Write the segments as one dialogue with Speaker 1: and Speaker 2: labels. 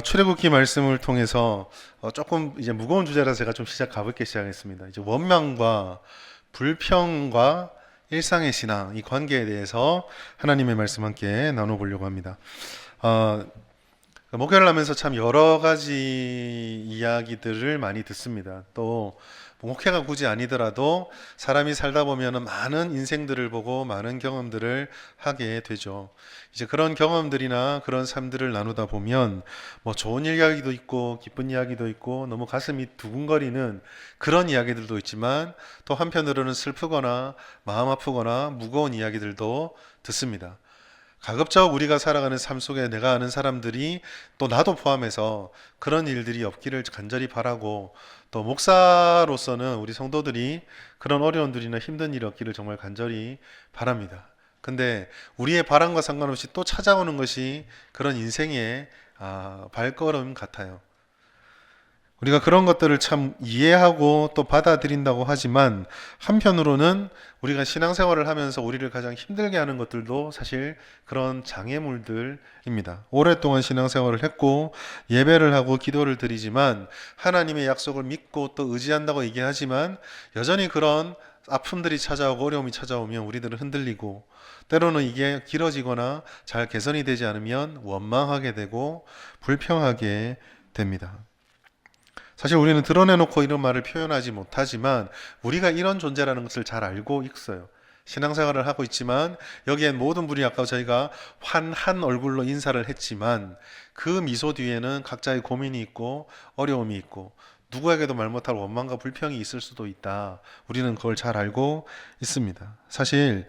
Speaker 1: 출애굽기 말씀을 통해서 조금 이제 무거운 주제라서 제가 좀 가볍게 시작했습니다. 이제 원망과 불평과 일상의 신앙 이 관계에 대해서 하나님의 말씀 함께 나눠보려고 합니다. 어, 목회를 하면서 참 여러 가지 이야기들을 많이 듣습니다. 또 목회가 굳이 아니더라도 사람이 살다 보면은 많은 인생들을 보고 많은 경험들을 하게 되죠. 이제 그런 경험들이나 그런 삶들을 나누다 보면 뭐 좋은 이야기도 있고 기쁜 이야기도 있고 너무 가슴이 두근거리는 그런 이야기들도 있지만 또 한편으로는 슬프거나 마음 아프거나 무거운 이야기들도 듣습니다. 가급적 우리가 살아가는 삶 속에 내가 아는 사람들이 또 나도 포함해서 그런 일들이 없기를 간절히 바라고 또 목사로서는 우리 성도들이 그런 어려움들이나 힘든 일이 없기를 정말 간절히 바랍니다. 근데 우리의 바람과 상관없이 또 찾아오는 것이 그런 인생의 발걸음 같아요. 우리가 그런 것들을 참 이해하고 또 받아들인다고 하지만 한편으로는 우리가 신앙생활을 하면서 우리를 가장 힘들게 하는 것들도 사실 그런 장애물들입니다. 오랫동안 신앙생활을 했고 예배를 하고 기도를 드리지만 하나님의 약속을 믿고 또 의지한다고 얘기하지만 여전히 그런 아픔들이 찾아오고 어려움이 찾아오면 우리들은 흔들리고 때로는 이게 길어지거나 잘 개선이 되지 않으면 원망하게 되고 불평하게 됩니다. 사실 우리는 드러내놓고 이런 말을 표현하지 못하지만 우리가 이런 존재라는 것을 잘 알고 있어요. 신앙생활을 하고 있지만 여기엔 모든 분이 아까 저희가 환한 얼굴로 인사를 했지만 그 미소 뒤에는 각자의 고민이 있고 어려움이 있고 누구에게도 말 못할 원망과 불평이 있을 수도 있다. 우리는 그걸 잘 알고 있습니다. 사실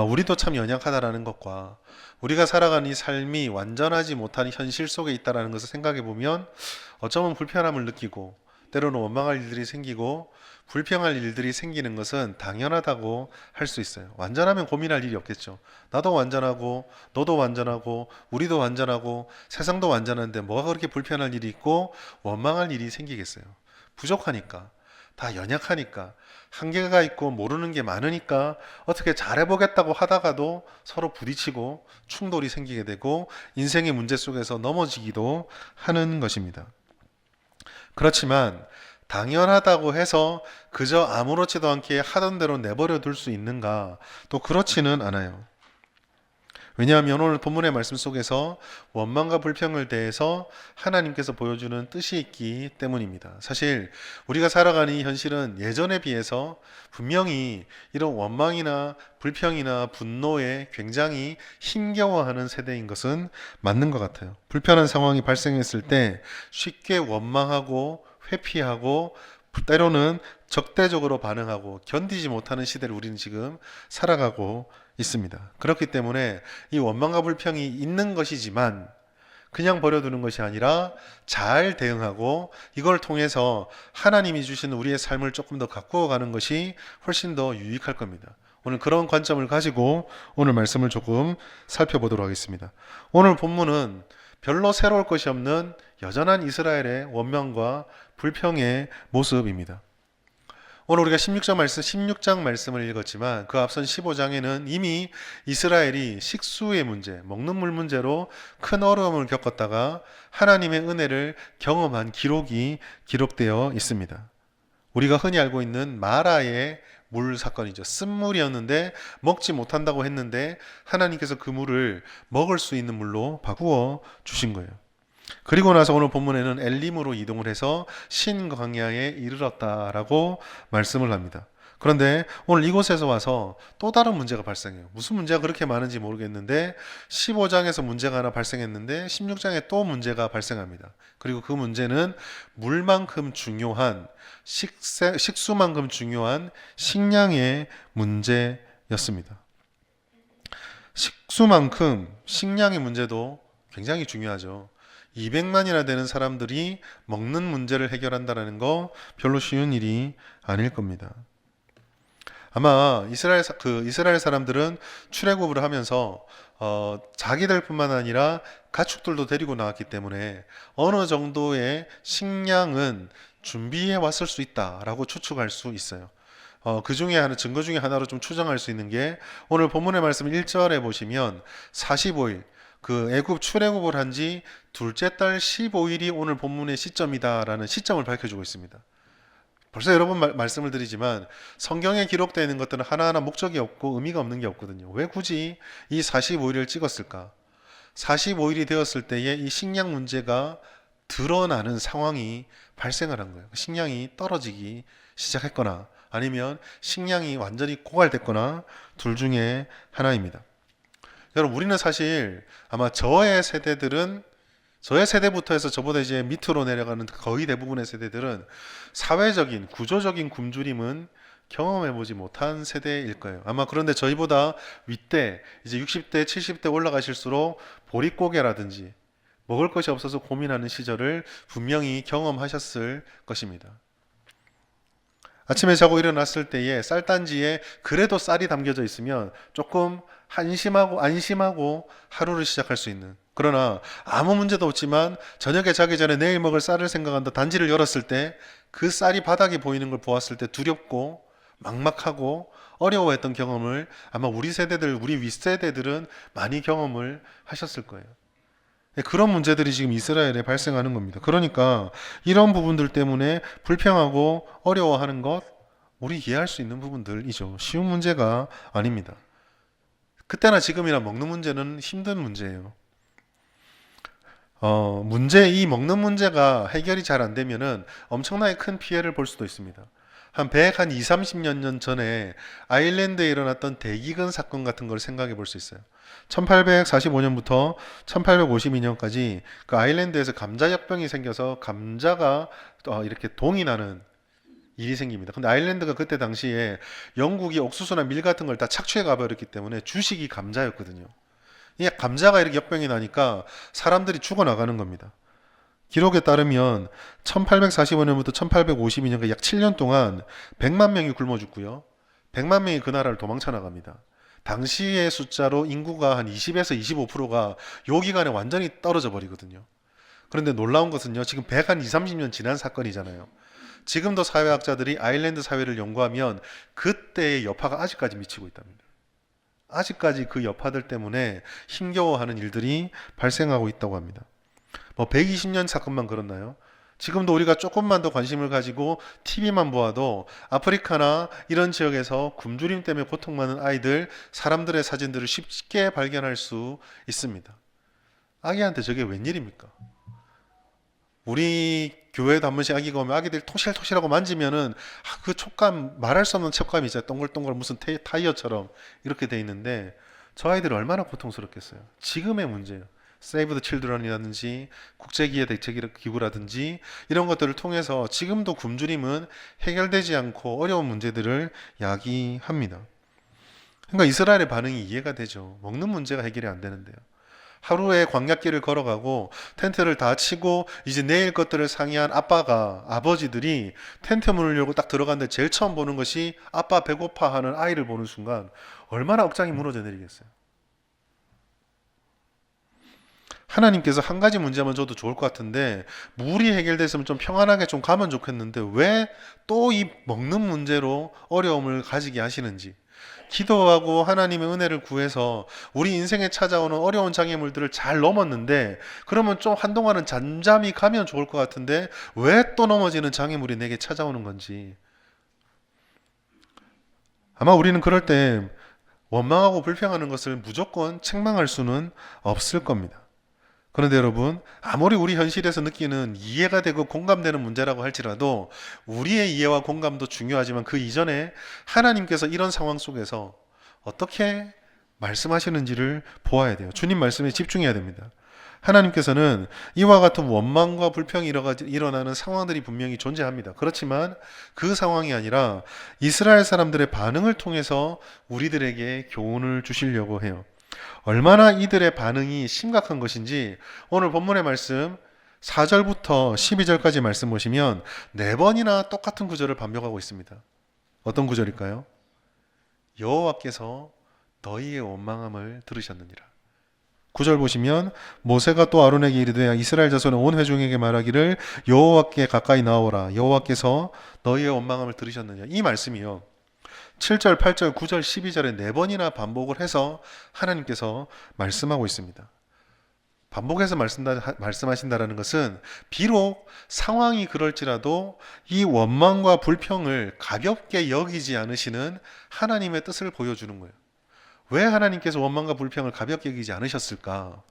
Speaker 1: 우리도 참 연약하다라는 것과 우리가 살아가는 이 삶이 완전하지 못한 현실 속에 있다라는 것을 생각해 보면 어쩌면 불편함을 느끼고 때로는 원망할 일들이 생기고 불평할 일들이 생기는 것은 당연하다고 할 수 있어요. 완전하면 고민할 일이 없겠죠. 나도 완전하고 너도 완전하고 우리도 완전하고 세상도 완전한데 뭐가 그렇게 불편할 일이 있고 원망할 일이 생기겠어요. 부족하니까 다 연약하니까 한계가 있고 모르는 게 많으니까 어떻게 잘해보겠다고 하다가도 서로 부딪히고 충돌이 생기게 되고 인생의 문제 속에서 넘어지기도 하는 것입니다. 그렇지만 당연하다고 해서 그저 아무렇지도 않게 하던 대로 내버려 둘 수 있는가? 또 그렇지는 않아요. 왜냐하면 오늘 본문의 말씀 속에서 원망과 불평을 대해서 하나님께서 보여주는 뜻이 있기 때문입니다. 사실 우리가 살아가는 이 현실은 예전에 비해서 분명히 이런 원망이나 불평이나 분노에 굉장히 힘겨워하는 세대인 것은 맞는 것 같아요. 불편한 상황이 발생했을 때 쉽게 원망하고 회피하고 때로는 적대적으로 반응하고 견디지 못하는 시대를 우리는 지금 살아가고 있습니다. 그렇기 때문에 이 원망과 불평이 있는 것이지만 그냥 버려두는 것이 아니라 잘 대응하고 이걸 통해서 하나님이 주시는 우리의 삶을 조금 더 가꾸어 가는 것이 훨씬 더 유익할 겁니다. 오늘 그런 관점을 가지고 오늘 말씀을 조금 살펴보도록 하겠습니다. 오늘 본문은 별로 새로울 것이 없는 여전한 이스라엘의 원망과 불평의 모습입니다. 오늘 우리가 16장 말씀을 읽었지만 그 앞선 15장에는 이미 이스라엘이 식수의 문제, 먹는 물 문제로 큰 어려움을 겪었다가 하나님의 은혜를 경험한 기록이 기록되어 있습니다. 우리가 흔히 알고 있는 마라의 물 사건이죠. 쓴물이었는데 먹지 못한다고 했는데 하나님께서 그 물을 먹을 수 있는 물로 바꾸어 주신 거예요. 그리고 나서 오늘 본문에는 엘림으로 이동을 해서 신광야에 이르렀다라고 말씀을 합니다. 그런데 오늘 이곳에서 와서 또 다른 문제가 발생해요. 무슨 문제가 그렇게 많은지 모르겠는데 15장에서 문제가 하나 발생했는데 16장에 또 문제가 발생합니다. 그리고 그 문제는 물만큼 중요한 식수만큼 중요한 식량의 문제였습니다. 식수만큼 식량의 문제도 굉장히 중요하죠. 200만이나 되는 사람들이 먹는 문제를 해결한다는 거 별로 쉬운 일이 아닐 겁니다. 아마 이스라엘 사람들은 출애굽을 하면서 자기들뿐만 아니라 가축들도 데리고 나왔기 때문에 어느 정도의 식량은 준비해 왔을 수 있다라고 추측할 수 있어요. 그 중에 증거 중에 하나로 좀 추정할 수 있는 게 오늘 본문의 말씀 1절에 보시면 45일 그 애굽 출애굽을 한 지 둘째 달 15일이 오늘 본문의 시점이다라는 시점을 밝혀주고 있습니다. 벌써 여러 번 말씀을 드리지만 성경에 기록되어 있는 것들은 하나하나 목적이 없고 의미가 없는 게 없거든요. 왜 굳이 이 45일을 찍었을까? 45일이 되었을 때에 이 식량 문제가 드러나는 상황이 발생을 한 거예요. 식량이 떨어지기 시작했거나 아니면 식량이 완전히 고갈됐거나 둘 중에 하나입니다. 여러분, 우리는 사실 아마 저의 세대부터 해서 저보다 이제 밑으로 내려가는 거의 대부분의 세대들은 사회적인 구조적인 굶주림은 경험해보지 못한 세대일 거예요. 아마 그런데 저희보다 윗대 이제 60대 70대 올라가실수록 보릿고개라든지 먹을 것이 없어서 고민하는 시절을 분명히 경험하셨을 것입니다. 아침에 자고 일어났을 때에 쌀단지에 그래도 쌀이 담겨져 있으면 조금 안심하고 하루를 시작할 수 있는, 그러나 아무 문제도 없지만 저녁에 자기 전에 내일 먹을 쌀을 생각한다 단지를 열었을 때 그 쌀이 바닥에 보이는 걸 보았을 때 두렵고 막막하고 어려워했던 경험을 아마 우리 윗세대들은 많이 경험을 하셨을 거예요. 그런 문제들이 지금 이스라엘에 발생하는 겁니다. 그러니까 이런 부분들 때문에 불평하고 어려워하는 것, 우리 이해할 수 있는 부분들이죠. 쉬운 문제가 아닙니다. 그때나 지금이나 먹는 문제는 힘든 문제예요. 이 먹는 문제가 해결이 잘 안 되면은 엄청나게 큰 피해를 볼 수도 있습니다. 한 2, 30년 전에 아일랜드에 일어났던 대기근 사건 같은 걸 생각해 볼 수 있어요. 1845년부터 1852년까지 그 아일랜드에서 감자역병이 생겨서 감자가 이렇게 동이 나는 일이 생깁니다. 근데 아일랜드가 그때 당시에 영국이 옥수수나 밀 같은 걸 다 착취해 가버렸기 때문에 주식이 감자였거든요. 이 감자가 이렇게 역병이 나니까 사람들이 죽어나가는 겁니다. 기록에 따르면 1845년부터 1852년까지 약 7년 동안 100만 명이 굶어 죽고요. 100만 명이 그 나라를 도망쳐 나갑니다. 당시의 숫자로 인구가 한 20에서 25%가 요 기간에 완전히 떨어져 버리거든요. 그런데 놀라운 것은요. 지금 2, 30년 지난 사건이잖아요. 지금도 사회학자들이 아일랜드 사회를 연구하면 그때의 여파가 아직까지 미치고 있답니다. 아직까지 그 여파들 때문에 힘겨워하는 일들이 발생하고 있다고 합니다. 120년 사건만 그렇나요? 지금도 우리가 조금만 더 관심을 가지고 TV만 보아도 아프리카나 이런 지역에서 굶주림 때문에 고통받는 아이들, 사람들의 사진들을 쉽게 발견할 수 있습니다. 아기한테 저게 웬일입니까? 우리 교회도 한 번씩 아기가 오면 아기들 토실토실하고 만지면은 그 촉감, 말할 수 없는 촉감이 있어요. 동글동글 무슨 타이어처럼 이렇게 돼 있는데 저 아이들이 얼마나 고통스럽겠어요. 지금의 문제예요. 세이브 더 칠드런이라든지 국제기회 대책기구라든지 이런 것들을 통해서 지금도 굶주림은 해결되지 않고 어려운 문제들을 야기합니다. 그러니까 이스라엘의 반응이 이해가 되죠. 먹는 문제가 해결이 안 되는데요. 하루에 광야길을 걸어가고 텐트를 다 치고 이제 내일 것들을 상의한 아버지들이 텐트 문을 열고 딱 들어갔는데 제일 처음 보는 것이 아빠 배고파 하는 아이를 보는 순간 얼마나 억장이 무너져 내리겠어요. 하나님께서 한 가지 문제만 줘도 좋을 것 같은데 물이 해결됐으면 좀 평안하게 좀 가면 좋겠는데 왜 또 이 먹는 문제로 어려움을 가지게 하시는지, 기도하고 하나님의 은혜를 구해서 우리 인생에 찾아오는 어려운 장애물들을 잘 넘었는데 그러면 좀 한동안은 잠잠히 가면 좋을 것 같은데 왜 또 넘어지는 장애물이 내게 찾아오는 건지. 아마 우리는 그럴 때 원망하고 불평하는 것을 무조건 책망할 수는 없을 겁니다. 그런데 여러분, 아무리 우리 현실에서 느끼는 이해가 되고 공감되는 문제라고 할지라도 우리의 이해와 공감도 중요하지만 그 이전에 하나님께서 이런 상황 속에서 어떻게 말씀하시는지를 보아야 돼요. 주님 말씀에 집중해야 됩니다. 하나님께서는 이와 같은 원망과 불평이 일어나는 상황들이 분명히 존재합니다. 그렇지만 그 상황이 아니라 이스라엘 사람들의 반응을 통해서 우리들에게 교훈을 주시려고 해요. 얼마나 이들의 반응이 심각한 것인지 오늘 본문의 말씀 4절부터 12절까지 말씀 보시면 4번이나 똑같은 구절을 반복하고 있습니다. 어떤 구절일까요? 여호와께서 너희의 원망함을 들으셨느니라. 9절 보시면 모세가 또 아론에게 이르되 이스라엘 자손의 온 회중에게 말하기를 여호와께 가까이 나오라. 여호와께서 너희의 원망함을 들으셨느냐. 이 말씀이요. 7절, 8절, 9절, 12절에 4번이나 반복을 해서 하나님께서 말씀하고 있습니다. 반복해서 말씀하신다라는 것은 비록 상황이 그럴지라도 이 원망과 불평을 가볍게 여기지 않으시는 하나님의 뜻을 보여주는 거예요. 왜 하나님께서 원망과 불평을 가볍게 여기지 않으셨을까?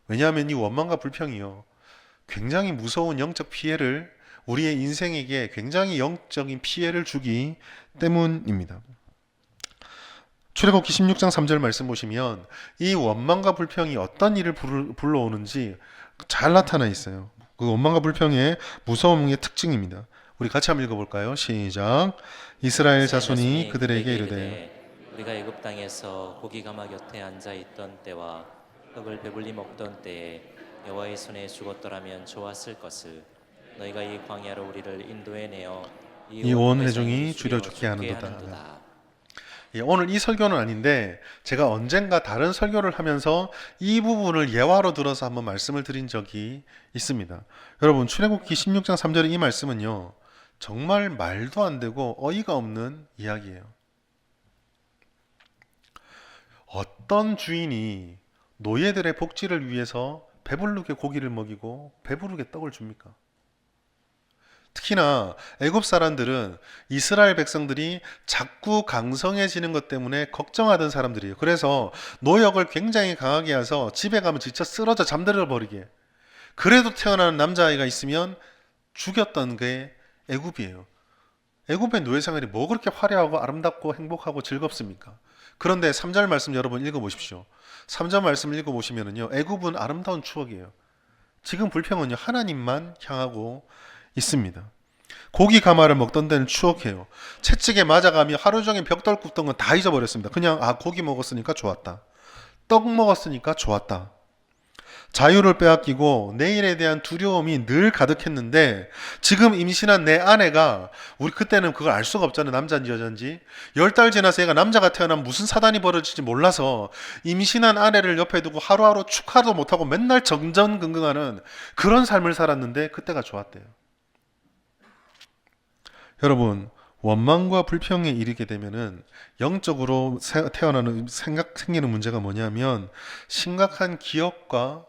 Speaker 1: 왜냐하면 이 원망과 불평이요, 굉장히 무서운 영적 피해를, 우리의 인생에게 굉장히 영적인 피해를 주기 때문입니다. 출애굽기 16장 3절 말씀 보시면 이 원망과 불평이 어떤 일을 불러오는지 잘 나타나 있어요. 그 원망과 불평의 무서움의 특징입니다. 우리 같이 한번 읽어볼까요? 시작. 이스라엘 자손이 그들에게 이르되
Speaker 2: 우리가 애굽 땅에서 고기 가마 곁에 앉아 있던 때와 흙을 배불리 먹던 때에 여호와의 손에 죽었더라면 좋았을 것을 너희가 이 광야로 우리를 인도해 내어
Speaker 1: 이 온 회중이 주려 죽게 하는도다. 예, 오늘 이 설교는 아닌데 제가 언젠가 다른 설교를 하면서 이 부분을 예화로 들어서 한번 말씀을 드린 적이 있습니다. 여러분, 출애굽기 16장 3절의 이 말씀은요, 정말 말도 안 되고 어이가 없는 이야기예요. 어떤 주인이 노예들의 복지를 위해서 배부르게 고기를 먹이고 배부르게 떡을 줍니까? 특히나 애굽 사람들은 이스라엘 백성들이 자꾸 강성해지는 것 때문에 걱정하던 사람들이에요. 그래서 노역을 굉장히 강하게 해서 집에 가면 지쳐 쓰러져 잠들어 버리게, 그래도 태어나는 남자아이가 있으면 죽였던 게 애굽이에요. 애굽의 노예 생활이 뭐 그렇게 화려하고 아름답고 행복하고 즐겁습니까? 그런데 3절 말씀 여러분 읽어보십시오. 3절 말씀 읽어보시면요, 애굽은 아름다운 추억이에요. 지금 불평은요, 하나님만 향하고 있습니다. 고기 가마를 먹던 데는 추억해요. 채찍에 맞아가며 하루 종일 벽돌 굽던 건 다 잊어버렸습니다. 그냥 고기 먹었으니까 좋았다, 떡 먹었으니까 좋았다. 자유를 빼앗기고 내일에 대한 두려움이 늘 가득했는데 지금 임신한 내 아내가, 우리 그때는 그걸 알 수가 없잖아요, 남자인지 여자인지. 10달 지나서 얘가 남자가 태어나면 무슨 사단이 벌어질지 몰라서 임신한 아내를 옆에 두고 하루하루 축하도 못하고 맨날 정전긍긍하는 그런 삶을 살았는데 그때가 좋았대요. 여러분, 원망과 불평에 이르게 되면은 영적으로 태어나는 생기는 문제가 뭐냐면 심각한 기억의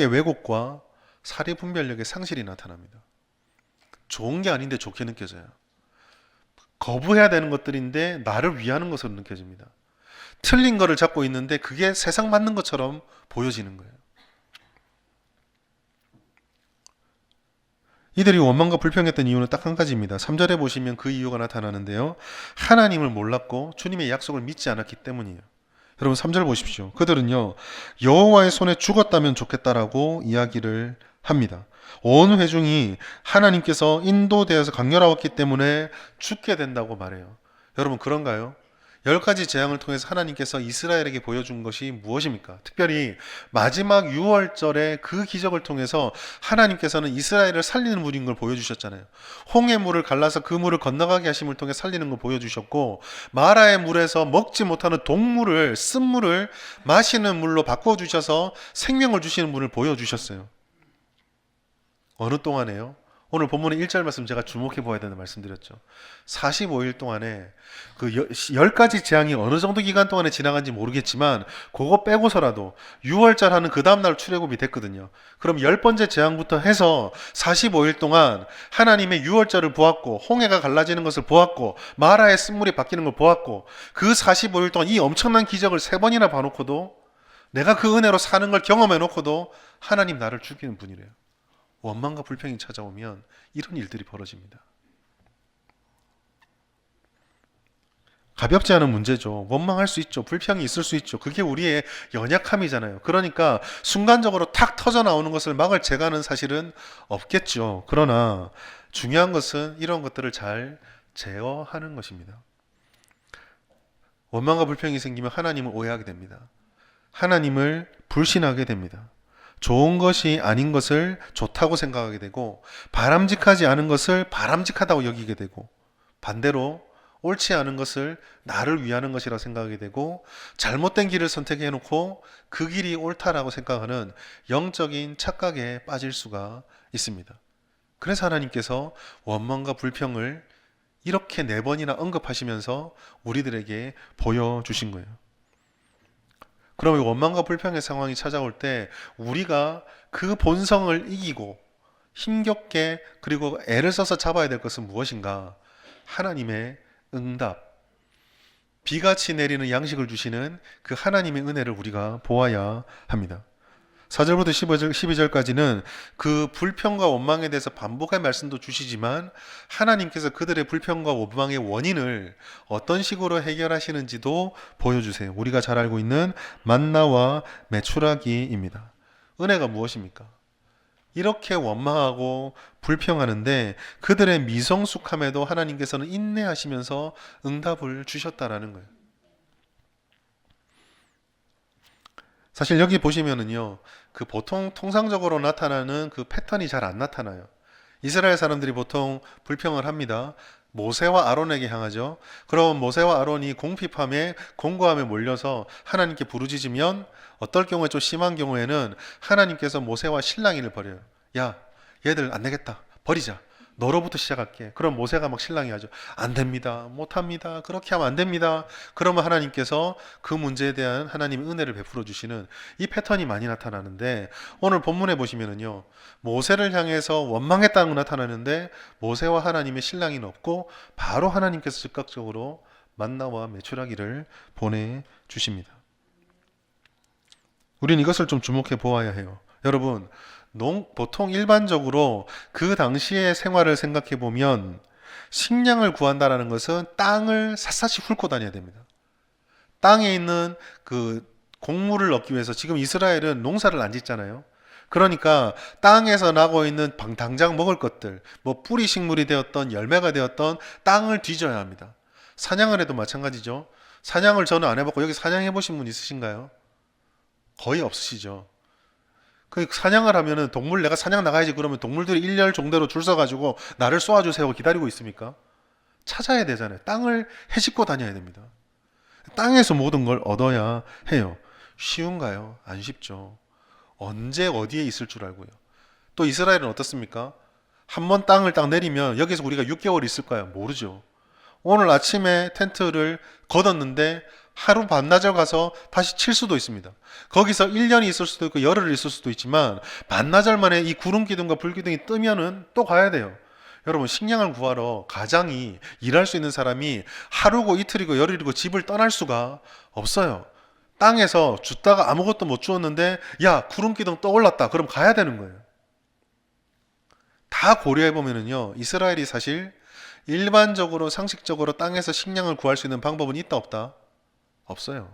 Speaker 1: 왜곡과 사리 분별력의 상실이 나타납니다. 좋은 게 아닌데 좋게 느껴져요. 거부해야 되는 것들인데 나를 위하는 것으로 느껴집니다. 틀린 거를 잡고 있는데 그게 세상 맞는 것처럼 보여지는 거예요. 이들이 원망과 불평했던 이유는 딱 한 가지입니다. 3절에 보시면 그 이유가 나타나는데요, 하나님을 몰랐고 주님의 약속을 믿지 않았기 때문이에요. 여러분 3절 보십시오. 그들은요, 여호와의 손에 죽었다면 좋겠다라고 이야기를 합니다. 온 회중이 하나님께서 인도되어서 강렬하였기 때문에 죽게 된다고 말해요. 여러분, 그런가요? 10가지 재앙을 통해서 하나님께서 이스라엘에게 보여준 것이 무엇입니까? 특별히 마지막 6월절의 그 기적을 통해서 하나님께서는 이스라엘을 살리는 분인 걸 보여주셨잖아요. 홍해 물을 갈라서 그 물을 건너가게 하심을 통해 살리는 걸 보여주셨고, 마라의 물에서 먹지 못하는 동물을, 쓴물을 마시는 물로 바꿔주셔서 생명을 주시는 분을 보여주셨어요. 어느 동안에요? 오늘 본문의 1절 말씀 제가 주목해 보아야 된다는 말씀드렸죠. 45일 동안에 그 10가지 재앙이 어느 정도 기간 동안에 지나간지 모르겠지만 그거 빼고서라도 6월절 하는 그 다음날 출애굽이 됐거든요. 그럼 10번째 재앙부터 해서 45일 동안 하나님의 6월절을 보았고, 홍해가 갈라지는 것을 보았고, 마라의 쓴물이 바뀌는 걸 보았고, 그 45일 동안 이 엄청난 기적을 3번이나 봐놓고도, 내가 그 은혜로 사는 걸 경험해 놓고도 하나님 나를 죽이는 분이래요. 원망과 불평이 찾아오면 이런 일들이 벌어집니다. 가볍지 않은 문제죠. 원망할 수 있죠. 불평이 있을 수 있죠. 그게 우리의 연약함이잖아요. 그러니까 순간적으로 탁 터져 나오는 것을 막을 재간은 사실은 없겠죠. 그러나 중요한 것은 이런 것들을 잘 제어하는 것입니다. 원망과 불평이 생기면 하나님을 오해하게 됩니다. 하나님을 불신하게 됩니다. 좋은 것이 아닌 것을 좋다고 생각하게 되고, 바람직하지 않은 것을 바람직하다고 여기게 되고, 반대로 옳지 않은 것을 나를 위하는 것이라 생각하게 되고, 잘못된 길을 선택해 놓고 그 길이 옳다라고 생각하는 영적인 착각에 빠질 수가 있습니다. 그래서 하나님께서 원망과 불평을 이렇게 4번이나 언급하시면서 우리들에게 보여주신 거예요. 그러면 원망과 불평의 상황이 찾아올 때 우리가 그 본성을 이기고 힘겹게 그리고 애를 써서 잡아야 될 것은 무엇인가? 하나님의 응답, 비같이 내리는 양식을 주시는 그 하나님의 은혜를 우리가 보아야 합니다. 4절부터 12절까지는 그 불평과 원망에 대해서 반복의 말씀도 주시지만 하나님께서 그들의 불평과 원망의 원인을 어떤 식으로 해결하시는지도 보여주세요. 우리가 잘 알고 있는 만나와 메추라기입니다. 은혜가 무엇입니까? 이렇게 원망하고 불평하는데 그들의 미성숙함에도 하나님께서는 인내하시면서 응답을 주셨다라는 거예요. 사실 여기 보시면은요, 그 보통 통상적으로 나타나는 그 패턴이 잘 안 나타나요. 이스라엘 사람들이 보통 불평을 합니다. 모세와 아론에게 향하죠. 그럼 모세와 아론이 공핍함에 공고함에 몰려서 하나님께 부르짖으면 어떨 경우에 좀 심한 경우에는 하나님께서 모세와 실랑이를 벌여요. 야, 얘들 안 되겠다. 버리자. 너로부터 시작할게. 그럼 모세가 막 실랑이 하죠. 안 됩니다. 못 합니다. 그렇게 하면 안 됩니다. 그러면 하나님께서 그 문제에 대한 하나님의 은혜를 베풀어 주시는 이 패턴이 많이 나타나는데 오늘 본문에 보시면은요. 모세를 향해서 원망했다는 거 나타나는데 모세와 하나님의 실랑이는 없고 바로 하나님께서 즉각적으로 만나와 메추라기를 보내 주십니다. 우리는 이것을 좀 주목해 보아야 해요. 여러분, 보통 일반적으로 그 당시의 생활을 생각해 보면 식량을 구한다라는 것은 땅을 샅샅이 훑고 다녀야 됩니다. 땅에 있는 그 곡물을 얻기 위해서 지금 이스라엘은 농사를 안 짓잖아요. 그러니까 땅에서 나고 있는 당장 먹을 것들, 뭐 뿌리 식물이 되었던 열매가 되었던 땅을 뒤져야 합니다. 사냥을 해도 마찬가지죠. 사냥을 저는 안 해봤고 여기 사냥해 보신 분 있으신가요? 거의 없으시죠. 그 사냥을 하면은 내가 사냥 나가야지 그러면 동물들이 일렬 종대로 줄 서가지고 나를 쏘아주세요 하고 기다리고 있습니까? 찾아야 되잖아요. 땅을 헤집고 다녀야 됩니다. 땅에서 모든 걸 얻어야 해요. 쉬운가요? 안 쉽죠. 언제 어디에 있을 줄 알고요. 또 이스라엘은 어떻습니까? 한 번 땅을 딱 내리면 여기서 우리가 6개월 있을까요? 모르죠. 오늘 아침에 텐트를 걷었는데 하루 반나절 가서 다시 칠 수도 있습니다. 거기서 1년이 있을 수도 있고 열흘 있을 수도 있지만 반나절 만에 이 구름 기둥과 불 기둥이 뜨면은 또 가야 돼요. 여러분 식량을 구하러 가장이 일할 수 있는 사람이 하루고 이틀이고 열흘이고 집을 떠날 수가 없어요. 땅에서 줍다가 아무것도 못 주었는데 야 구름 기둥 떠올랐다. 그럼 가야 되는 거예요. 다 고려해 보면은요 이스라엘이 사실 일반적으로 상식적으로 땅에서 식량을 구할 수 있는 방법은 있다 없다? 없어요.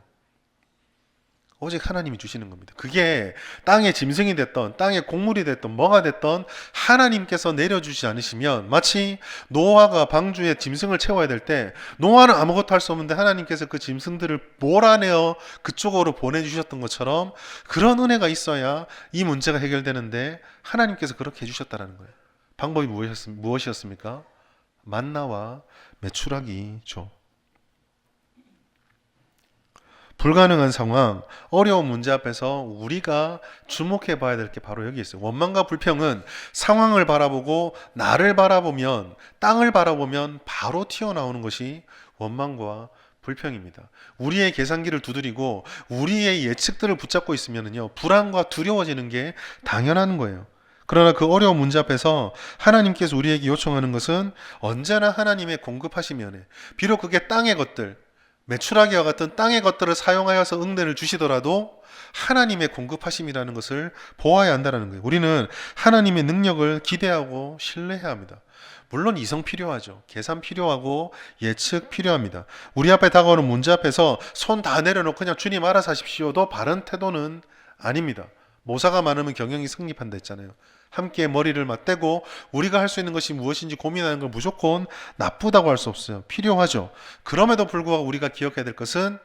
Speaker 1: 오직 하나님이 주시는 겁니다. 그게 땅의 짐승이 됐던 땅의 곡물이 됐던 뭐가 됐던 하나님께서 내려주지 않으시면 마치 노아가 방주에 짐승을 채워야 될 때 노아는 아무것도 할 수 없는데 하나님께서 그 짐승들을 몰아내어 그쪽으로 보내주셨던 것처럼 그런 은혜가 있어야 이 문제가 해결되는데 하나님께서 그렇게 해주셨다는 거예요. 방법이 무엇이었습니까? 만나와 메추라기죠. 불가능한 상황, 어려운 문제 앞에서 우리가 주목해 봐야 될 게 바로 여기 있어요. 원망과 불평은 상황을 바라보고 나를 바라보면, 땅을 바라보면 바로 튀어나오는 것이 원망과 불평입니다. 우리의 계산기를 두드리고 우리의 예측들을 붙잡고 있으면요, 불안과 두려워지는 게 당연한 거예요. 그러나 그 어려운 문제 앞에서 하나님께서 우리에게 요청하는 것은 언제나 하나님의 공급하시면에 비록 그게 땅의 것들, 메추라기와 같은 땅의 것들을 사용하여서 응대를 주시더라도 하나님의 공급하심이라는 것을 보아야 한다는 거예요. 우리는 하나님의 능력을 기대하고 신뢰해야 합니다. 물론 이성 필요하죠. 계산 필요하고 예측 필요합니다. 우리 앞에 다가오는 문제 앞에서 손 다 내려놓고 그냥 주님 알아서 하십시오도 바른 태도는 아닙니다. 모사가 많으면 경영이 성립한다 했잖아요. 함께 머리를 맞대고 우리가 할 수 있는 것이 무엇인지 고민하는 걸 무조건 나쁘다고 할 수 없어요. 필요하죠. 그럼에도 불구하고 우리가 기억해야 될 것은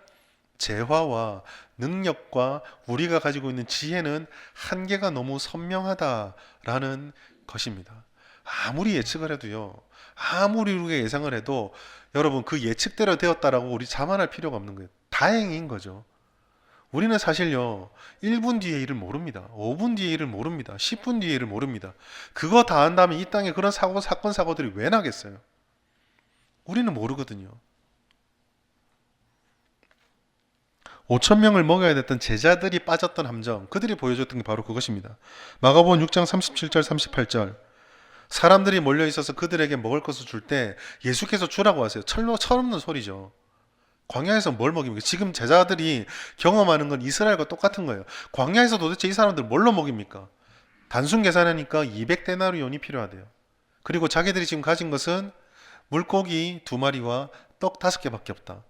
Speaker 1: 재화와 능력과 우리가 가지고 있는 지혜는 한계가 너무 선명하다라는 것입니다. 아무리 예측을 해도요. 아무리 우리가 예상을 해도 여러분 그 예측대로 되었다라고 우리 자만할 필요가 없는 거예요. 다행인 거죠. 우리는 사실요, 1분 뒤에 일을 모릅니다. 5분 뒤에 일을 모릅니다. 10분 뒤에 일을 모릅니다. 그거 다 한다면 이 땅에 그런 사건, 사고들이 왜 나겠어요? 우리는 모르거든요. 5천 명을 먹여야 됐던 제자들이 빠졌던 함정, 그들이 보여줬던 게 바로 그것입니다. 마가복음 6장 37절 38절, 사람들이 몰려 있어서 그들에게 먹을 것을 줄 때 예수께서 주라고 하세요. 철없는 소리죠. 광야에서 뭘 먹입니까? 지금 제자들이 경험하는 건 이스라엘과 똑같은 거예요. 광야에서 도대체 이 사람들 뭘로 먹입니까? 단순 계산하니까 200데나리온이 필요하대요. 그리고 자기들이 지금 가진 것은 물고기 2마리와 떡 5개밖에 없다.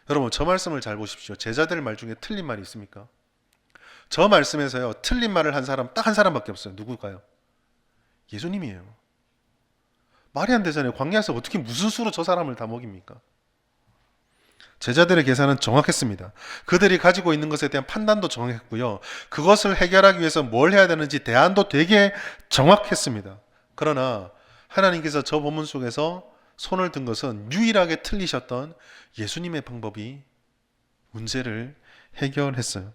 Speaker 1: 여러분, 저 말씀을 잘 보십시오. 제자들 말 중에 틀린 말이 있습니까? 저 말씀에서요, 틀린 말을 한 사람 딱 한 사람밖에 없어요. 누굴까요? 예수님이에요. 말이 안 되잖아요. 광야에서 어떻게 무슨 수로 저 사람을 다 먹입니까? 제자들의 계산은 정확했습니다. 그들이 가지고 있는 것에 대한 판단도 정확했고요. 그것을 해결하기 위해서 뭘 해야 되는지 대안도 되게 정확했습니다. 그러나 하나님께서 저 본문 속에서 손을 든 것은 유일하게 틀리셨던 예수님의 방법이 문제를 해결했어요.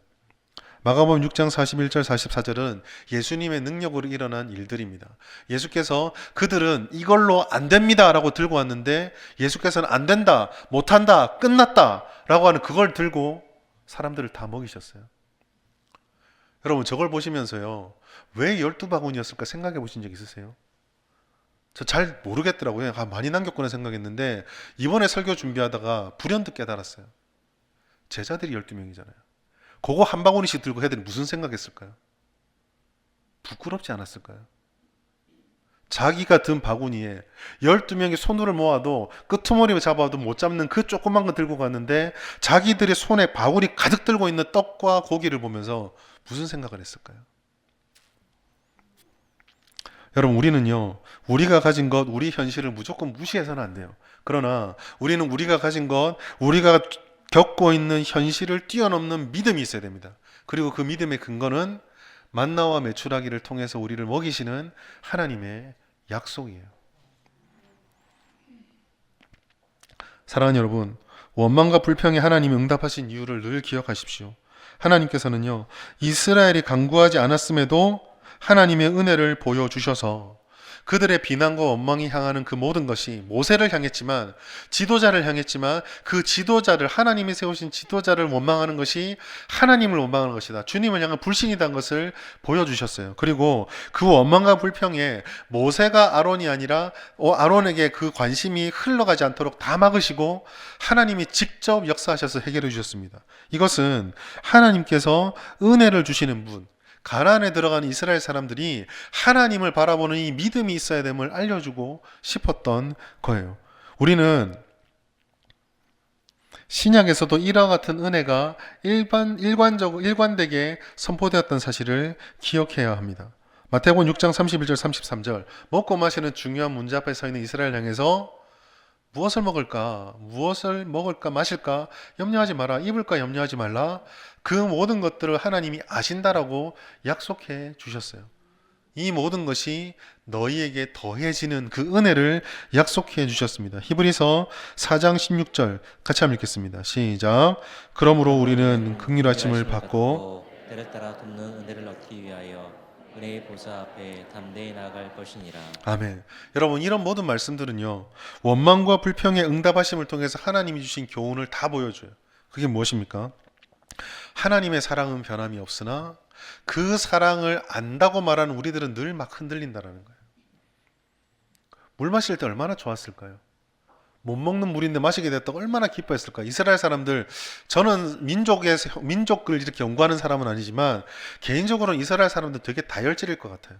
Speaker 1: 마가복음 6장 41절 44절은 예수님의 능력으로 일어난 일들입니다. 예수께서 그들은 이걸로 안 됩니다 라고 들고 왔는데 예수께서는 안 된다, 못한다, 끝났다 라고 하는 그걸 들고 사람들을 다 먹이셨어요. 여러분, 저걸 보시면서요, 왜 12바구니였을까 생각해 보신 적 있으세요? 저 잘 모르겠더라고요. 많이 남겼구나 생각했는데 이번에 설교 준비하다가 불현듯 깨달았어요. 제자들이 12명이잖아요. 그거 한 바구니씩 들고 애들이 무슨 생각했을까요? 부끄럽지 않았을까요? 자기가 든 바구니에 12명이 손을 모아도 끄트머리 잡아도 못 잡는 그 조그만 거 들고 갔는데 자기들의 손에 바구니 가득 들고 있는 떡과 고기를 보면서 무슨 생각을 했을까요? 여러분, 우리는요, 우리가 가진 것, 우리 현실을 무조건 무시해서는 안 돼요. 그러나 우리는 우리가 가진 것, 우리가 겪고 있는 현실을 뛰어넘는 믿음이 있어야 됩니다. 그리고 그 믿음의 근거는 만나와 메추라기를 통해서 우리를 먹이시는 하나님의 약속이에요. 사랑하는 여러분, 원망과 불평에 하나님이 응답하신 이유를 늘 기억하십시오. 하나님께서는요, 이스라엘이 간구하지 않았음에도 하나님의 은혜를 보여주셔서 그들의 비난과 원망이 향하는 그 모든 것이 모세를 향했지만, 지도자를 향했지만, 그 지도자를, 하나님이 세우신 지도자를 원망하는 것이 하나님을 원망하는 것이다, 주님을 향한 불신이라는 것을 보여주셨어요. 그리고 그 원망과 불평에 모세가 아론이 아니라 아론에게 그 관심이 흘러가지 않도록 다 막으시고 하나님이 직접 역사하셔서 해결해 주셨습니다. 이것은 하나님께서 은혜를 주시는 분, 가나안에 들어가는 이스라엘 사람들이 하나님을 바라보는 이 믿음이 있어야 됨을 알려주고 싶었던 거예요. 우리는 신약에서도 이와 같은 은혜가 일관되게 선포되었던 사실을 기억해야 합니다. 마태복음 6장 31절 33절, 먹고 마시는 중요한 문제 앞에 서 있는 이스라엘 향해서 무엇을 먹을까 마실까 염려하지 마라, 입을까 염려하지 말라, 그 모든 것들을 하나님이 아신다라고 약속해 주셨어요. 이 모든 것이 너희에게 더해지는 그 은혜를 약속해 주셨습니다. 히브리서 4장 16절 같이 한번 읽겠습니다. 시작. 그러므로 우리는 긍휼하심을 받고
Speaker 2: 때를 따라 돕는 은혜를 얻기 위하여 은혜의 보좌 앞에 담대히 나아갈 것이니라.
Speaker 1: 아멘. 여러분, 이런 모든 말씀들은요, 원망과 불평의 응답하심을 통해서 하나님이 주신 교훈을 다 보여줘요. 그게 무엇입니까? 하나님의 사랑은 변함이 없으나 그 사랑을 안다고 말하는 우리들은 늘 막 흔들린다라는 거예요. 물 마실 때 얼마나 좋았을까요? 못 먹는 물인데 마시게 됐다고 얼마나 기뻐했을까요? 이스라엘 사람들, 저는 민족을 이렇게 연구하는 사람은 아니지만 개인적으로는 이스라엘 사람들 되게 다혈질일 것 같아요.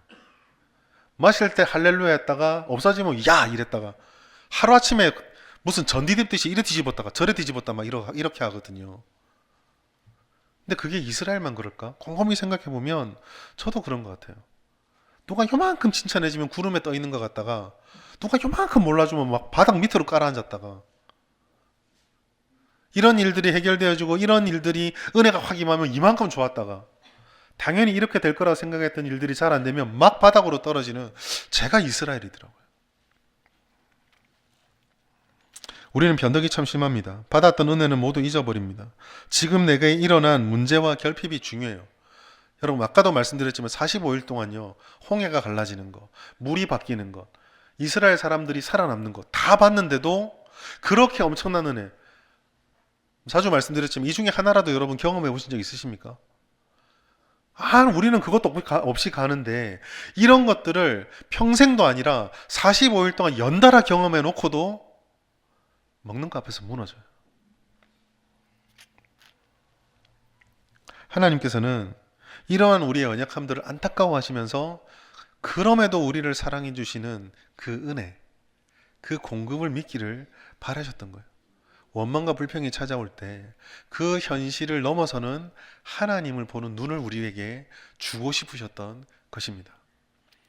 Speaker 1: 마실 때 할렐루야 했다가 없어지면 야 이랬다가 하루아침에 무슨 전디 딥듯이 이래 뒤집었다가 저래 뒤집었다 막 이렇게 하거든요. 근데 그게 이스라엘만 그럴까? 곰곰이 생각해보면 저도 그런 것 같아요. 누가 요만큼 칭찬해주면 구름에 떠 있는 것 같다가 누가 요만큼 몰라주면 막 바닥 밑으로 깔아앉았다가, 이런 일들이 해결되어지고 이런 일들이 은혜가 확 임하면 이만큼 좋았다가, 당연히 이렇게 될 거라고 생각했던 일들이 잘 안 되면 막 바닥으로 떨어지는 제가 이스라엘이더라고요. 우리는 변덕이 참 심합니다. 받았던 은혜는 모두 잊어버립니다. 지금 내게 일어난 문제와 결핍이 중요해요. 여러분, 아까도 말씀드렸지만 45일 동안요, 홍해가 갈라지는 것, 물이 바뀌는 것, 이스라엘 사람들이 살아남는 것 다 봤는데도 그렇게 엄청난 은혜, 자주 말씀드렸지만 이 중에 하나라도 여러분 경험해 보신 적 있으십니까? 우리는 그것도 없이 가는데 이런 것들을 평생도 아니라 45일 동안 연달아 경험해 놓고도 먹는 거 앞에서 무너져요. 하나님께서는 이러한 우리의 연약함들을 안타까워하시면서 그럼에도 우리를 사랑해 주시는 그 은혜, 그 공급을 믿기를 바라셨던 거예요. 원망과 불평이 찾아올 때 그 현실을 넘어서는 하나님을 보는 눈을 우리에게 주고 싶으셨던 것입니다.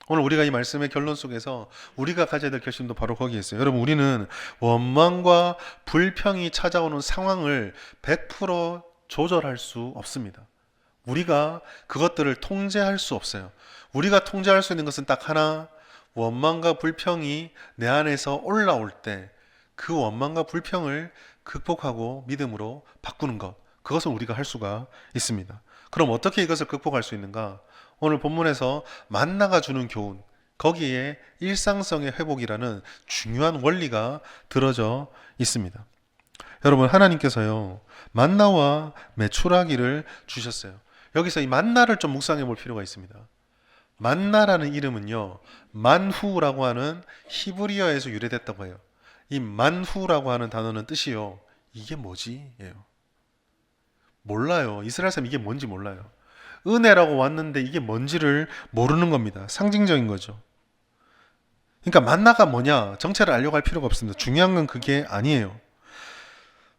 Speaker 1: 오늘 우리가 이 말씀의 결론 속에서 우리가 가져야 될 결심도 바로 거기에 있어요. 여러분, 우리는 원망과 불평이 찾아오는 상황을 100% 조절할 수 없습니다. 우리가 그것들을 통제할 수 없어요. 우리가 통제할 수 있는 것은 딱 하나, 원망과 불평이 내 안에서 올라올 때 그 원망과 불평을 극복하고 믿음으로 바꾸는 것, 그것을 우리가 할 수가 있습니다. 그럼 어떻게 이것을 극복할 수 있는가? 오늘 본문에서 만나가 주는 교훈, 거기에 일상성의 회복이라는 중요한 원리가 들어져 있습니다. 여러분, 하나님께서요 만나와 메추라기를 주셨어요. 여기서 이 만나를 좀 묵상해 볼 필요가 있습니다. 만나라는 이름은요 만후라고 하는 히브리어에서 유래됐다고 해요. 이 만후라고 하는 단어는 뜻이요, 이게 뭐지? 예요. 몰라요. 이스라엘 사람 이게 뭔지 몰라요. 은혜라고 왔는데 이게 뭔지를 모르는 겁니다. 상징적인 거죠. 그러니까 만나가 뭐냐 정체를 알려고 할 필요가 없습니다. 중요한 건 그게 아니에요.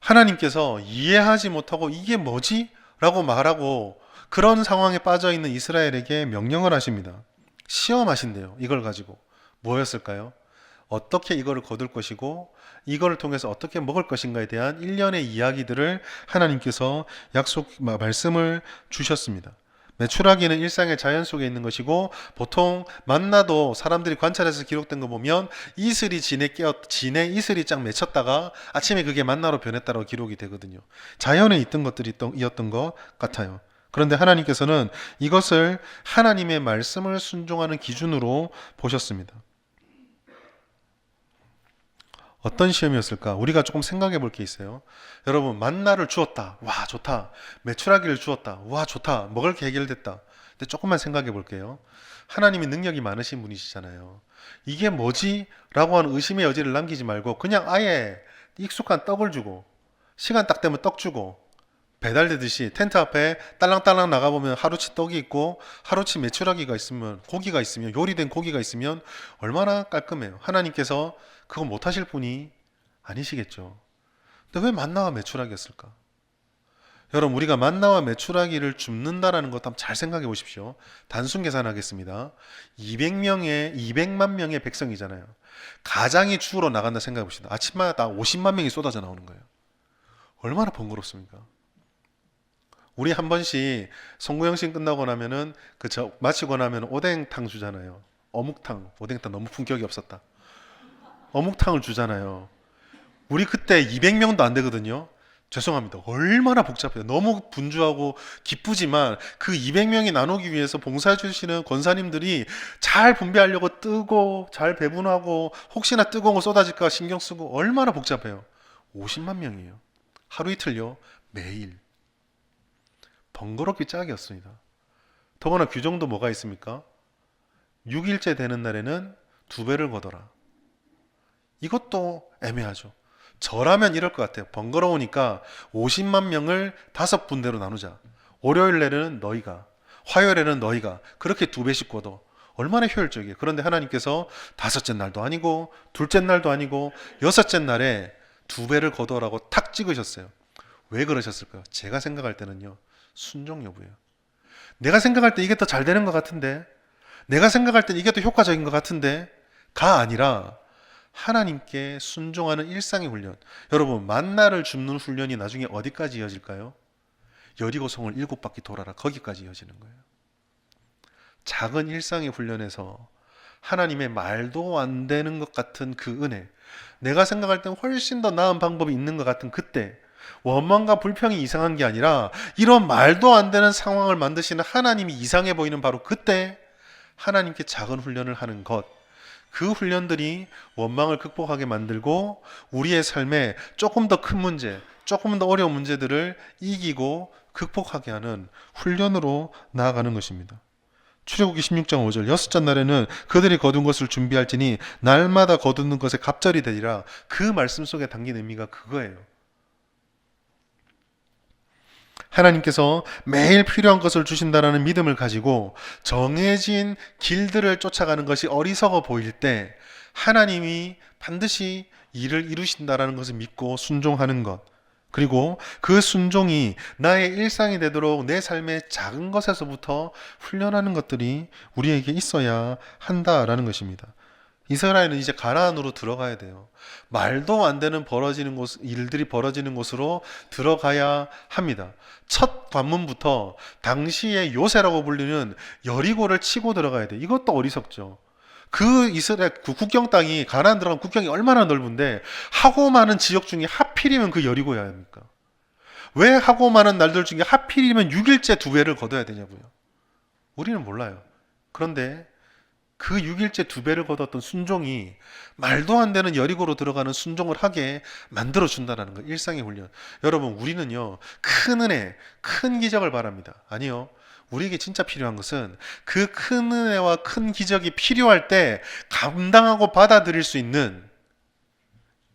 Speaker 1: 하나님께서 이해하지 못하고 이게 뭐지? 라고 말하고 그런 상황에 빠져 있는 이스라엘에게 명령을 하십니다. 시험하신대요. 이걸 가지고. 뭐였을까요? 어떻게 이거를 거둘 것이고 이거를 통해서 어떻게 먹을 것인가에 대한 일련의 이야기들을 하나님께서 말씀을 주셨습니다. 메추라기는 일상의 자연 속에 있는 것이고 보통 만나도 사람들이 관찰해서 기록된 거 보면 이슬이 진에 이슬이 쫙 맺혔다가 아침에 그게 만나로 변했다고 기록이 되거든요. 자연에 있던 것들이었던 것 같아요. 그런데 하나님께서는 이것을 하나님의 말씀을 순종하는 기준으로 보셨습니다. 어떤 시험이었을까? 우리가 조금 생각해 볼 게 있어요. 여러분, 만나를 주었다. 와, 좋다. 메추라기를 주었다. 와, 좋다. 먹을 게 해결됐다. 근데 조금만 생각해 볼게요. 하나님이 능력이 많으신 분이시잖아요. 이게 뭐지? 라고 하는 의심의 여지를 남기지 말고 그냥 아예 익숙한 떡을 주고 시간 딱 되면 떡 주고 배달되듯이 텐트 앞에 딸랑딸랑 나가보면 하루치 떡이 있고 하루치 메추라기가 있으면 고기가 있으면 요리된 고기가 있으면 얼마나 깔끔해요. 하나님께서 그거 못하실 분이 아니시겠죠. 근데 왜 만나와 메추라기였을까? 여러분, 우리가 만나와 메추라기를 줍는다라는 것도 한번 잘 생각해 보십시오. 단순 계산하겠습니다. 200만 명의 백성이잖아요. 가장이 주우러 나간다 생각해 봅시다. 아침마다 50만 명이 쏟아져 나오는 거예요. 얼마나 번거롭습니까? 우리 한 번씩 송구영신 끝나고 나면은 마치고 나면 오뎅탕 주잖아요. 어묵탕, 오뎅탕 너무 품격이 없었다. 어묵탕을 주잖아요. 우리 그때 200명도 안 되거든요. 죄송합니다. 얼마나 복잡해요. 너무 분주하고 기쁘지만 그 200명이 나누기 위해서 봉사해 주시는 권사님들이 잘 분배하려고 뜨고 잘 배분하고 혹시나 뜨거운 거 쏟아질까 신경 쓰고 얼마나 복잡해요. 50만 명이에요. 하루 이틀요. 매일. 번거롭기 짝이었습니다. 더구나 규정도 뭐가 있습니까? 6일째 되는 날에는 2배를 거둬라. 이것도 애매하죠. 저라면 이럴 것 같아요. 번거로우니까 50만 명을 5분대로 나누자. 월요일에는 너희가, 화요일에는 너희가 그렇게 2배씩 거둬. 얼마나 효율적이에요. 그런데 하나님께서 5째 날도 아니고 둘째 날도 아니고 6째 날에 2배를 거둬라고 탁 찍으셨어요. 왜 그러셨을까요? 제가 생각할 때는요. 순종 여부예요. 내가 생각할 때 이게 더 잘 되는 것 같은데, 내가 생각할 때 이게 더 효과적인 것 같은데 가 아니라 하나님께 순종하는 일상의 훈련. 여러분, 만나를 줍는 훈련이 나중에 어디까지 이어질까요? 여리고성을 7바퀴 돌아라. 거기까지 이어지는 거예요. 작은 일상의 훈련에서 하나님의 말도 안 되는 것 같은 그 은혜, 내가 생각할 땐 훨씬 더 나은 방법이 있는 것 같은 그때 원망과 불평이 이상한 게 아니라 이런 말도 안 되는 상황을 만드시는 하나님이 이상해 보이는 바로 그때 하나님께 작은 훈련을 하는 것, 그 훈련들이 원망을 극복하게 만들고 우리의 삶에 조금 더 큰 문제, 조금 더 어려운 문제들을 이기고 극복하게 하는 훈련으로 나아가는 것입니다. 출애굽기 16장 5절 여섯째 날에는 그들이 거둔 것을 준비할지니 날마다 거두는 것에 갑절이 되리라. 그 말씀 속에 담긴 의미가 그거예요. 하나님께서 매일 필요한 것을 주신다라는 믿음을 가지고 정해진 길들을 쫓아가는 것이 어리석어 보일 때 하나님이 반드시 일을 이루신다라는 것을 믿고 순종하는 것, 그리고 그 순종이 나의 일상이 되도록 내 삶의 작은 것에서부터 훈련하는 것들이 우리에게 있어야 한다라는 것입니다. 이스라엘은 이제 가나안으로 들어가야 돼요. 말도 안 되는 일들이 벌어지는 곳으로 들어가야 합니다. 첫 관문부터 당시의 요새라고 불리는 여리고를 치고 들어가야 돼요. 이것도 어리석죠. 그 이스라엘 그 국경 땅이 가나안 들어간 국경이 얼마나 넓은데 하고 많은 지역 중에 하필이면 그 여리고야 합니까? 왜 하고 많은 날들 중에 하필이면 6일째 2배를 거둬야 되냐고요. 우리는 몰라요. 그런데 그 6일째 2배를 거뒀던 순종이 말도 안 되는 여리고로 들어가는 순종을 하게 만들어 준다는 거. 일상의 훈련. 여러분, 우리는요 큰 은혜, 큰 기적을 바랍니다. 아니요, 우리에게 진짜 필요한 것은 그 큰 은혜와 큰 기적이 필요할 때 감당하고 받아들일 수 있는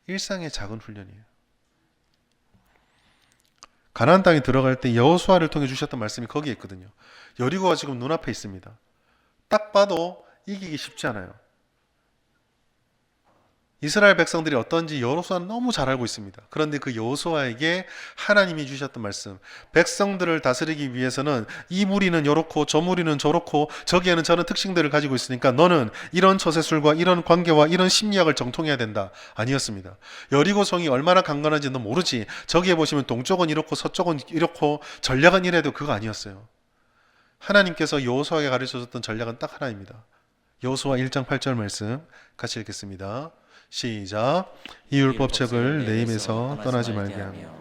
Speaker 1: 일상의 작은 훈련이에요. 가나안 땅에 들어갈 때 여호수아를 통해 주셨던 말씀이 거기에 있거든요. 여리고가 지금 눈앞에 있습니다. 딱 봐도 이기기 쉽지 않아요. 이스라엘 백성들이 어떤지 여호수아는 너무 잘 알고 있습니다. 그런데 그 여호수아에게 하나님이 주셨던 말씀, 백성들을 다스리기 위해서는 이 무리는 이렇고 저 무리는 저렇고 저기에는 저런 특징들을 가지고 있으니까 너는 이런 처세술과 이런 관계와 이런 심리학을 정통해야 된다. 아니었습니다. 여리고성이 얼마나 강건한지 너 모르지. 저기에 보시면 동쪽은 이렇고 서쪽은 이렇고 전략은 이래도 그거 아니었어요. 하나님께서 여호수아에게 가르쳐줬던 전략은 딱 하나입니다. 여호수아 1장 8절 말씀 같이 읽겠습니다. 시작. 이 율법책을 내 입에서 떠나지 말게 하며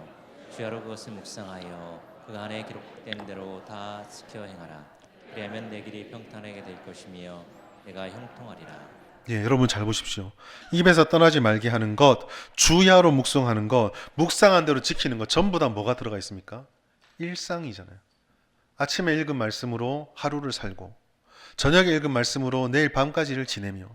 Speaker 2: 주야로 그것을 묵상하여 그 안에 기록된 대로 다 지켜 행하라. 그리하면 내 길이 평탄하게 될 것이며 내가 형통하리라.
Speaker 1: 예, 여러분 잘 보십시오. 입에서 떠나지 말게 하는 것, 주야로 묵상하는 것, 묵상한 대로 지키는 것, 전부 다 뭐가 들어가 있습니까? 일상이잖아요. 아침에 읽은 말씀으로 하루를 살고 저녁에 읽은 말씀으로 내일 밤까지를 지내며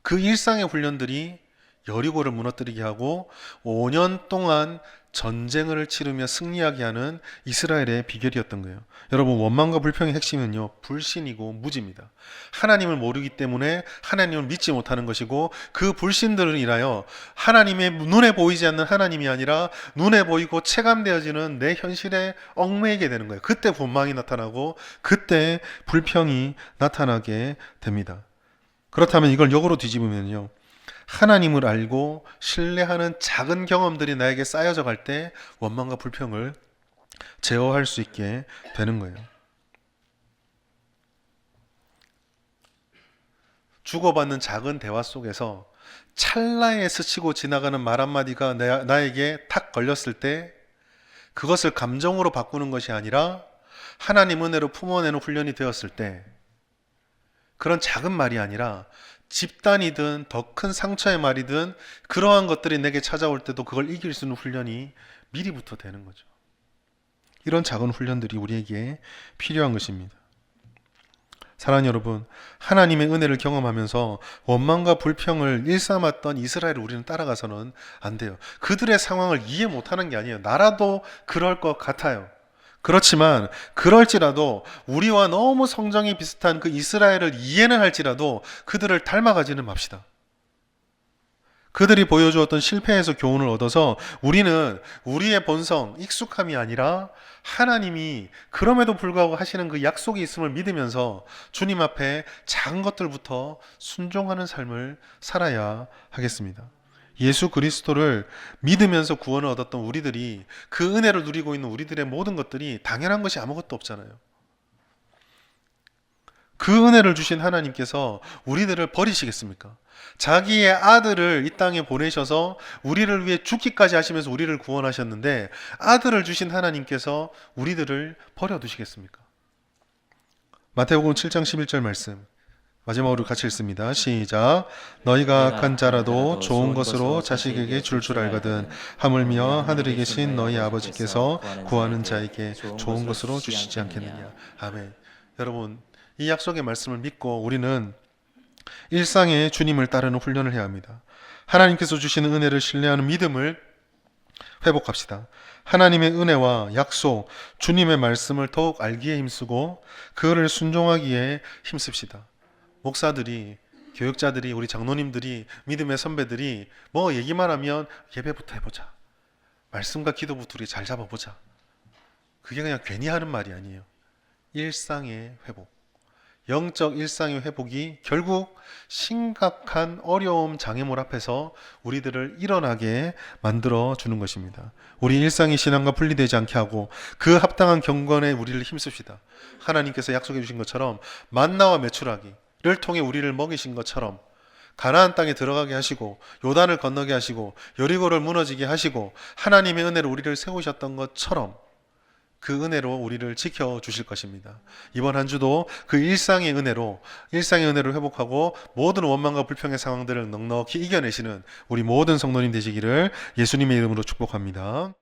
Speaker 1: 그 일상의 훈련들이 여리고를 무너뜨리게 하고 5년 동안 전쟁을 치르며 승리하게 하는 이스라엘의 비결이었던 거예요. 여러분, 원망과 불평의 핵심은요, 불신이고 무지입니다. 하나님을 모르기 때문에 하나님을 믿지 못하는 것이고, 그 불신들을 인하여 하나님의 눈에 보이지 않는 하나님이 아니라 눈에 보이고 체감되어지는 내 현실에 얽매이게 되는 거예요. 그때 원망이 나타나고 그때 불평이 나타나게 됩니다. 그렇다면 이걸 역으로 뒤집으면요, 하나님을 알고 신뢰하는 작은 경험들이 나에게 쌓여져 갈 때 원망과 불평을 제어할 수 있게 되는 거예요. 주고받는 작은 대화 속에서 찰나에 스치고 지나가는 말 한마디가 나에게 탁 걸렸을 때 그것을 감정으로 바꾸는 것이 아니라 하나님 은혜로 품어내는 훈련이 되었을 때 그런 작은 말이 아니라 집단이든 더 큰 상처의 말이든 그러한 것들이 내게 찾아올 때도 그걸 이길 수 있는 훈련이 미리부터 되는 거죠. 이런 작은 훈련들이 우리에게 필요한 것입니다. 사랑하는 여러분, 하나님의 은혜를 경험하면서 원망과 불평을 일삼았던 이스라엘을 우리는 따라가서는 안 돼요. 그들의 상황을 이해 못하는 게 아니에요. 나라도 그럴 것 같아요. 그렇지만 그럴지라도 우리와 너무 성정이 비슷한 그 이스라엘을 이해는 할지라도 그들을 닮아가지는 맙시다. 그들이 보여주었던 실패에서 교훈을 얻어서 우리는 우리의 본성, 익숙함이 아니라 하나님이 그럼에도 불구하고 하시는 그 약속이 있음을 믿으면서 주님 앞에 작은 것들부터 순종하는 삶을 살아야 하겠습니다. 예수 그리스도를 믿으면서 구원을 얻었던 우리들이 그 은혜를 누리고 있는 우리들의 모든 것들이 당연한 것이 아무것도 없잖아요. 그 은혜를 주신 하나님께서 우리들을 버리시겠습니까? 자기의 아들을 이 땅에 보내셔서 우리를 위해 죽기까지 하시면서 우리를 구원하셨는데 아들을 주신 하나님께서 우리들을 버려두시겠습니까? 마태복음 7장 11절 말씀 마지막으로 같이 읽습니다. 시작. 너희가 악한 자라도 좋은 것으로 자식에게 줄 알거든 하물며 하늘에 계신 너희 아버지께서 구하는 자에게 좋은 것으로 주시지 않겠느냐. 아멘. 여러분, 이 약속의 말씀을 믿고 우리는 일상의 주님을 따르는 훈련을 해야 합니다. 하나님께서 주시는 은혜를 신뢰하는 믿음을 회복합시다. 하나님의 은혜와 약속, 주님의 말씀을 더욱 알기에 힘쓰고 그를 순종하기에 힘씁시다. 목사들이, 교육자들이, 우리 장로님들이, 믿음의 선배들이 뭐 얘기만 하면 예배부터 해보자, 말씀과 기도부터 우리 잘 잡아보자, 그게 그냥 괜히 하는 말이 아니에요. 일상의 회복, 영적 일상의 회복이 결국 심각한 어려움 장애물 앞에서 우리들을 일어나게 만들어 주는 것입니다. 우리 일상의 신앙과 분리되지 않게 하고 그 합당한 경건에 우리를 힘씁시다. 하나님께서 약속해 주신 것처럼 만나와 메추라기를 통해 우리를 먹이신 것처럼 가나안 땅에 들어가게 하시고 요단을 건너게 하시고 여리고를 무너지게 하시고 하나님의 은혜로 우리를 세우셨던 것처럼 그 은혜로 우리를 지켜주실 것입니다. 이번 한 주도 그 일상의 은혜로 회복하고 모든 원망과 불평의 상황들을 넉넉히 이겨내시는 우리 모든 성도님 되시기를 예수님의 이름으로 축복합니다.